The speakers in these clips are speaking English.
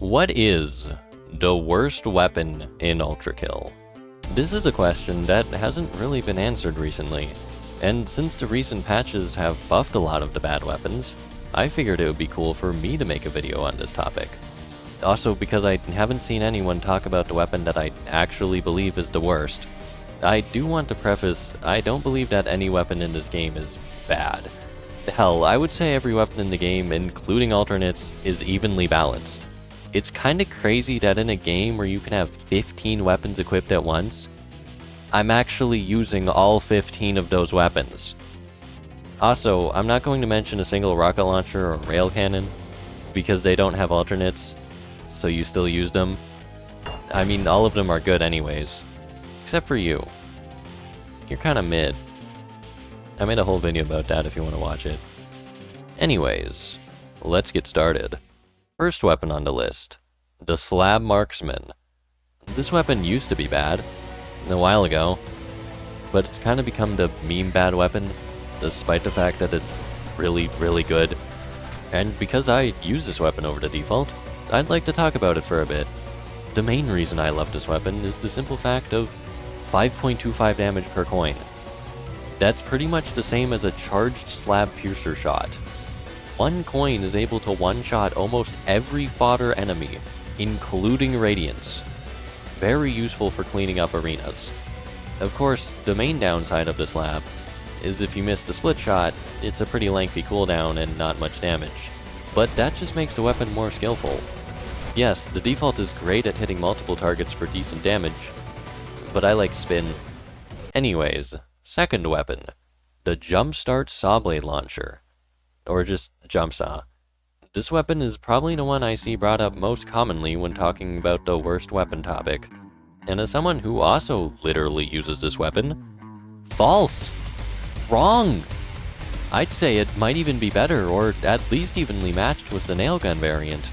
What is the worst weapon in Ultrakill? This is a question that hasn't really been answered recently, and since the recent patches have buffed a lot of the bad weapons, I figured it would be cool for me to make a video on this topic. Also, because I haven't seen anyone talk about the weapon that I actually believe is the worst, I do want to preface, I don't believe that any weapon in this game is bad. Hell, I would say every weapon in the game, including alternates, is evenly balanced. It's kinda crazy that in a game where you can have 15 weapons equipped at once, I'm actually using all 15 of those weapons. Also, I'm not going to mention a single rocket launcher or rail cannon, because they don't have alternates, so you still use them. I mean, all of them are good anyways. Except for you. You're kinda mid. I made a whole video about that if you want to watch it. Anyways, let's get started. First weapon on the list, the Slab Marksman. This weapon used to be bad, a while ago, but it's kind of become the meme bad weapon, despite the fact that it's really, really good. And because I use this weapon over the default, I'd like to talk about it for a bit. The main reason I love this weapon is the simple fact of 5.25 damage per coin. That's pretty much the same as a charged slab piercer shot. One coin is able to one-shot almost every fodder enemy, including radiants. Very useful for cleaning up arenas. Of course, the main downside of the slab is if you miss the split shot, it's a pretty lengthy cooldown and not much damage. But that just makes the weapon more skillful. Yes, the default is great at hitting multiple targets for decent damage, but I like spin. Anyways, second weapon, the Jumpstart Saw Blade Launcher. Or just Jumpsaw. This weapon is probably the one I see brought up most commonly when talking about the worst weapon topic. And as someone who also literally uses this weapon, false! Wrong! I'd say it might even be better, or at least evenly matched with the Nailgun variant.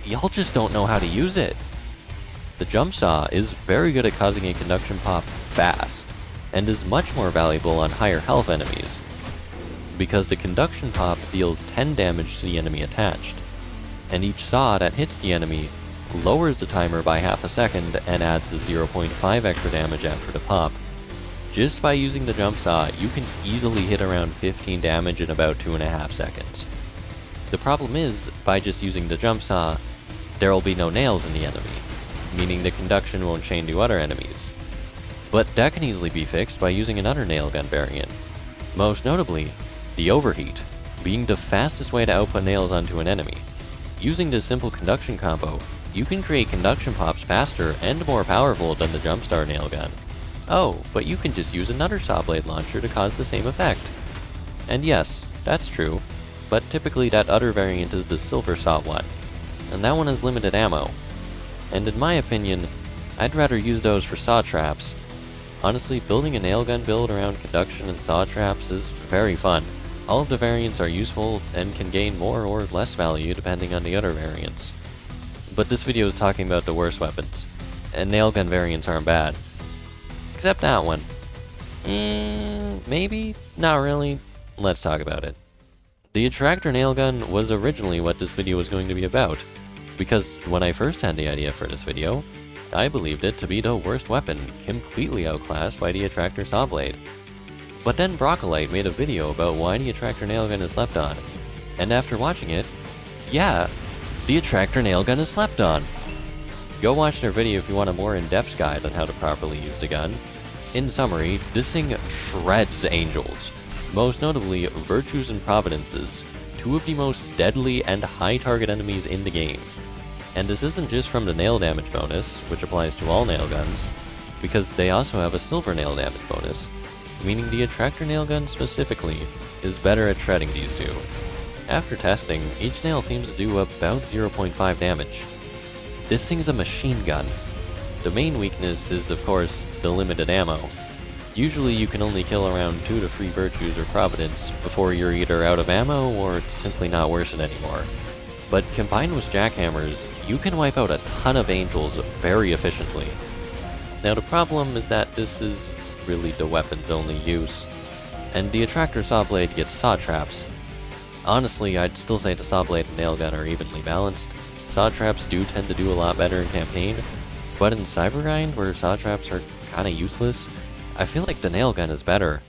Y'all just don't know how to use it. The Jumpsaw is very good at causing a conduction pop fast, and is much more valuable on higher health enemies, because the conduction pop deals 10 damage to the enemy attached, and each saw that hits the enemy lowers the timer by half a second and adds the 0.5 extra damage after the pop. Just by using the Jumpsaw, you can easily hit around 15 damage in about 2.5 seconds. The problem is, by just using the Jumpsaw, there will be no nails in the enemy, meaning the conduction won't chain to other enemies. But that can easily be fixed by using another nailgun variant, most notably, the Overheat, being the fastest way to output nails onto an enemy. Using this simple conduction combo, you can create conduction pops faster and more powerful than the Jumpstart Nailgun. Oh, but you can just use another saw blade launcher to cause the same effect. And yes, that's true, but typically that other variant is the Silver Saw one, and that one has limited ammo. And in my opinion, I'd rather use those for saw traps. Honestly, building a nailgun build around conduction and saw traps is very fun. All of the variants are useful and can gain more or less value depending on the other variants. But this video is talking about the worst weapons, and nailgun variants aren't bad. Except that one. Maybe? Not really. Let's talk about it. The Attractor Nailgun was originally what this video was going to be about, because when I first had the idea for this video, I believed it to be the worst weapon, completely outclassed by the Attractor Saw Blade. But then Broccolite made a video about why the Attractor Nailgun is slept on, and after watching it, yeah, the Attractor Nailgun is slept on. Go watch their video if you want a more in-depth guide on how to properly use the gun. In summary, this thing shreds angels, most notably Virtues and Providences, two of the most deadly and high target enemies in the game. And this isn't just from the nail damage bonus, which applies to all nail guns, because they also have a silver nail damage bonus, meaning the Attractor Nailgun specifically is better at shredding these two. After testing, each nail seems to do about 0.5 damage. This thing's a machine gun. The main weakness is, of course, the limited ammo. Usually you can only kill around 2 to 3 Virtues or Providence before you're either out of ammo or it's simply not worth it anymore. But combined with jackhammers, you can wipe out a ton of angels very efficiently. Now the problem is that this is really the weapon's only use, and the Attractor Saw Blade gets saw traps. Honestly, I'd still say the saw blade and nailgun are evenly balanced, saw traps do tend to do a lot better in campaign, but in Cybergrind, where saw traps are kinda useless, I feel like the nail gun is better.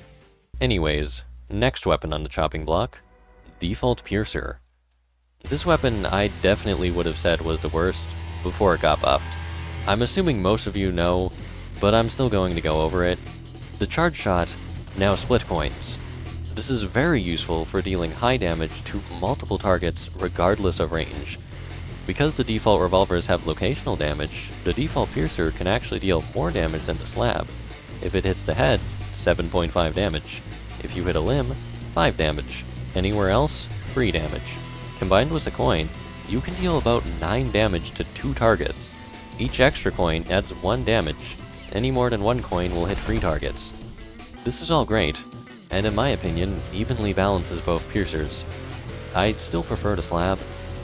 Anyways, next weapon on the chopping block, Default Piercer. This weapon I definitely would have said was the worst before it got buffed. I'm assuming most of you know, but I'm still going to go over it. The charge shot now split coins. This is very useful for dealing high damage to multiple targets regardless of range. Because the default revolvers have locational damage, the default piercer can actually deal more damage than the slab. If it hits the head, 7.5 damage. If you hit a limb, 5 damage. Anywhere else, 3 damage. Combined with a coin, you can deal about 9 damage to 2 targets. Each extra coin adds 1 damage. Any more than 1 coin will hit 3 targets. This is all great, and in my opinion, evenly balances both piercers. I'd still prefer the slab,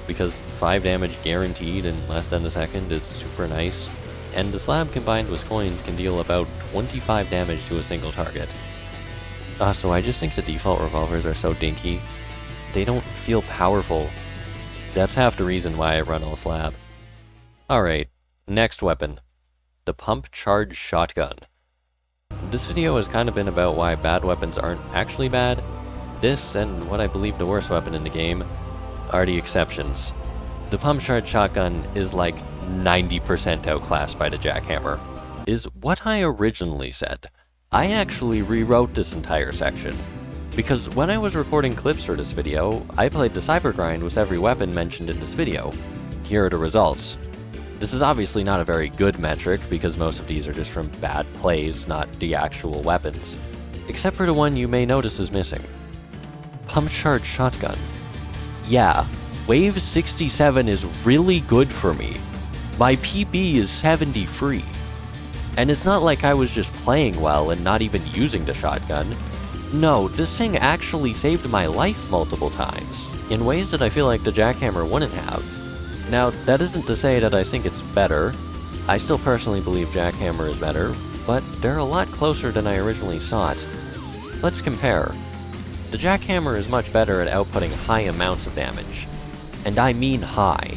because 5 damage guaranteed in less than a second is super nice, and the slab combined with coins can deal about 25 damage to a single target. Also, I just think the default revolvers are so dinky. They don't feel powerful. That's half the reason why I run all slab. Alright, next weapon. The Pumpcharge Shotgun. This video has kind of been about why bad weapons aren't actually bad. This, and what I believe the worst weapon in the game, are the exceptions. The Pumpcharge Shotgun is like 90% outclassed by the jackhammer, is what I originally said. I actually rewrote this entire section, because when I was recording clips for this video, I played the Cybergrind with every weapon mentioned in this video. Here are the results. This is obviously not a very good metric, because most of these are just from bad plays, not the actual weapons. Except for the one you may notice is missing. Pumpcharge Shotgun. Yeah, Wave 67 is really good for me. My PB is 70 free. And it's not like I was just playing well and not even using the shotgun. No, this thing actually saved my life multiple times, in ways that I feel like the jackhammer wouldn't have. Now, that isn't to say that I think it's better. I still personally believe jackhammer is better, but they're a lot closer than I originally thought. Let's compare. The jackhammer is much better at outputting high amounts of damage. And I mean high.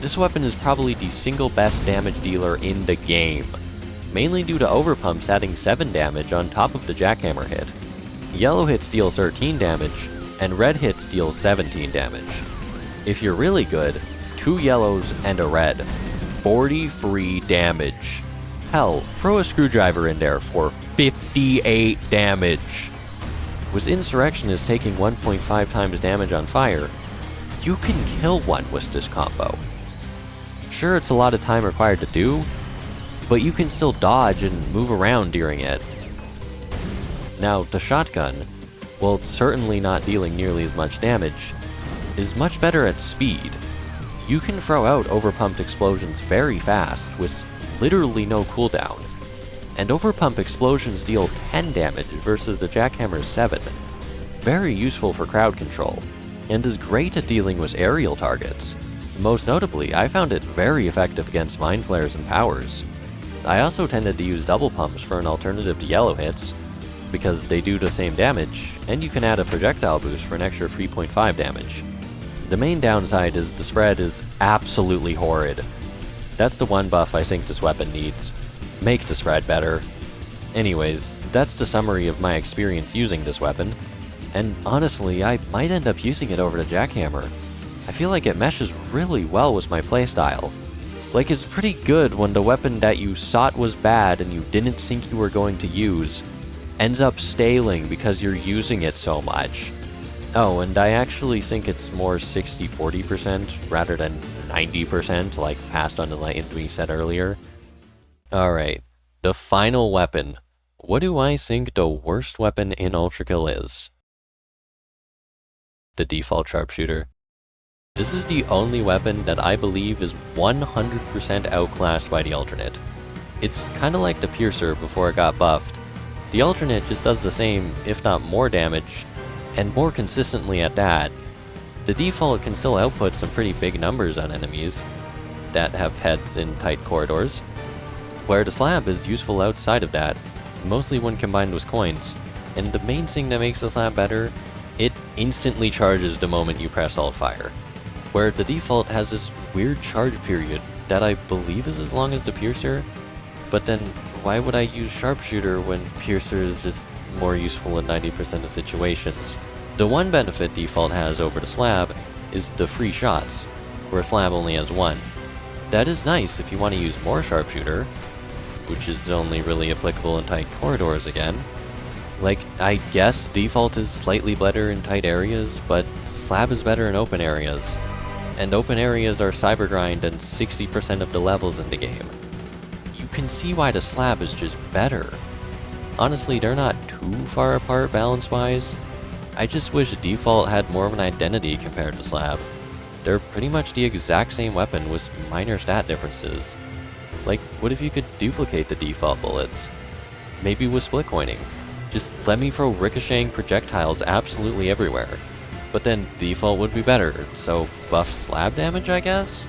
This weapon is probably the single best damage dealer in the game, mainly due to overpumps adding 7 damage on top of the jackhammer hit. Yellow hits deal 13 damage, and red hits deal 17 damage. If you're really good, 2 yellows and a red, 40 free damage. Hell, throw a screwdriver in there for 58 damage. With Insurrectionist taking 1.5 times damage on fire, you can kill one with this combo. Sure, it's a lot of time required to do, but you can still dodge and move around during it. Now, the shotgun, while certainly not dealing nearly as much damage, is much better at speed. You can throw out overpumped explosions very fast with literally no cooldown, and overpump explosions deal 10 damage versus the jackhammer's 7. Very useful for crowd control, and is great at dealing with aerial targets. Most notably, I found it very effective against mind flares and powers. I also tended to use double pumps for an alternative to yellow hits, because they do the same damage, and you can add a projectile boost for an extra 3.5 damage. The main downside is the spread is absolutely horrid. That's the one buff I think this weapon needs. Make the spread better. Anyways, that's the summary of my experience using this weapon, and honestly, I might end up using it over the jackhammer. I feel like it meshes really well with my playstyle. Like, it's pretty good when the weapon that you thought was bad and you didn't think you were going to use ends up staling because you're using it so much. Oh, and I actually think it's more 60-40% rather than 90% like Past Unenlightened we said earlier. Alright, the final weapon. What do I think the worst weapon in Ultrakill is? The Default Sharpshooter. This is the only weapon that I believe is 100% outclassed by the alternate. It's kinda like the Piercer before it got buffed. The alternate just does the same, if not more damage, and more consistently at that. The default can still output some pretty big numbers on enemies that have heads in tight corridors, where the slab is useful outside of that, mostly when combined with coins. And the main thing that makes the slab better, it instantly charges the moment you press alt fire, where the default has this weird charge period that I believe is as long as the Piercer, but then why would I use Sharpshooter when Piercer is just more useful in 90% of situations? The one benefit Default has over the Slab is the free shots, where Slab only has one. That is nice if you want to use more Sharpshooter, which is only really applicable in tight corridors again. Like, I guess Default is slightly better in tight areas, but Slab is better in open areas. And open areas are Cybergrind and 60% of the levels in the game. You can see why the Slab is just better. Honestly, they're not too far apart balance-wise. I just wish Default had more of an identity compared to Slab. They're pretty much the exact same weapon with minor stat differences. Like, what if you could duplicate the Default bullets? Maybe with split coining. Just let me throw ricocheting projectiles absolutely everywhere. But then Default would be better, so buff Slab damage, I guess?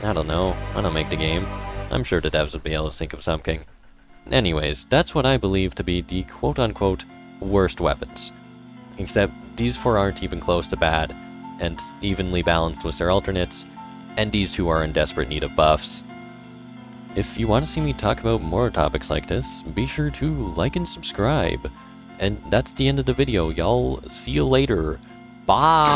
I don't know, I don't make the game. I'm sure the devs would be able to think of something. Anyways, that's what I believe to be the quote-unquote worst weapons. Except these four aren't even close to bad, and evenly balanced with their alternates, and these two are in desperate need of buffs. If you want to see me talk about more topics like this, be sure to like and subscribe. And that's the end of the video, y'all. See you later. Bye!